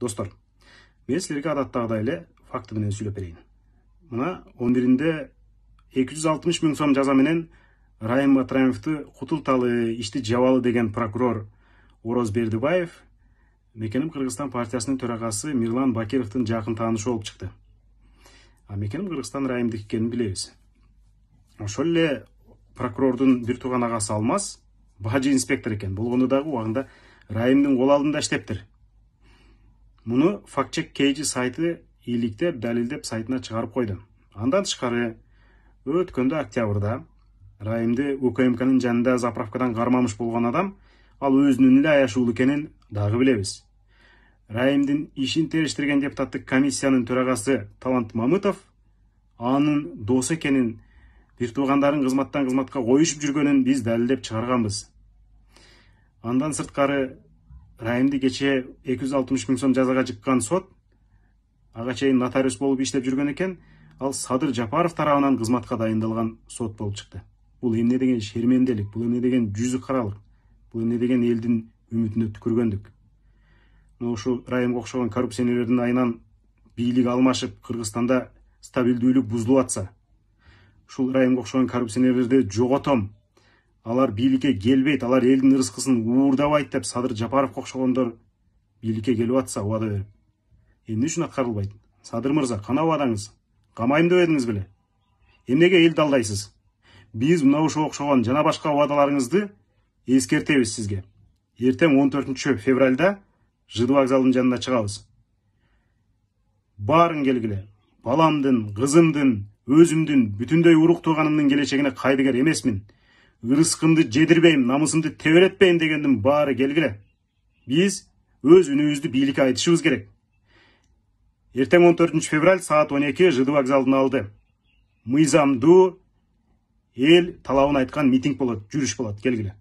Достор, мен силерге адаттагыдай эле факты менен сүйлөп берейин. Мына 11-нде 260 миң сом жаза менен Райым Батраимовду кутулталы, ишти жабалы деген прокурор Ороз Бердибаев Мекеним Кыргызстан партиясынын төрагасы Мирлан Бакировдун жакын таанышы болуп чыкты. Мекеним Кыргызстан Райымдык экенин билебиз. Ошол эле прокурордун бир тууган агасы Алмаз бажы инспектор экен. Болгондо дагы убагында Райымдын кол алдында иштептир. Муну фактчек кейжи сайты ийгиликтеп, далилдеп сайтына чыгарып койду. Андан тышкары өткөндө октябрда Райымды УКМКнын жанында заправкадан кармамыш болгон адам ал өзүнүн эле аяшуулуу экенин дагы билебиз. Райымдын ишин териштирген депутаттык комиссиянын төрагасы Талант Мамытов анын досу экенин, бир туугандарын кызматтан кызматка коюшуп жүргөнүн биз далилдеп чыгарганбыз. Андан сырткары Райымды кечээ 260 миң сом жазага жыккан сот ага чейин нотариус болуп иштеп жүргөн экен, ал Садыр Жапаров тарабынан кызматка дайындалган сот болуп чыкты. Бул эмне деген шерменделик, бул эмне деген жүзү каралык, бул эмне деген элдин үмүтүнө түкүргөндүк. Ушул Райымга окшогон коррупционерлердин айынан бийлик алмашып, Кыргызстанда стабилдүүлүк бузулуп атса, ушул Райымга окшогон коррупционерлерди жоготом, алар бийликке келбейт, алар элдин ырыскысын уурдабайт деп Садыр Жапаровго окшогондор бийликке келип атса, убада берип, эмне үчүн аткарылбайт? Садыр мырза, кана убадаңыз? Камайм деп эдиңиз беле? Эмнеге элди алдайсыз? Биз мына ушуга окшогон жана башка убадаларыңызды эскертебиз сизге. Эртең 14 февралда ЖД вокзалдын жанына чыгабыз. Баарын келгиле. Баламдын, кызымдын, өзүмдүн, бүтүндөй урук тууганымдын келечегине кайдыгер эмесмин. Ырыскымды жедирбейм, намысымды теберетпейм дегендин баары келгиле. Биз өз үнүбүздү бийликке айтышыбыз керек. Эртең 14 февраль саат 12 ЖД вокзалдын алды. Мыйзамдуу эл талабын айткан митинг болот, жүрүш болот, келгиле.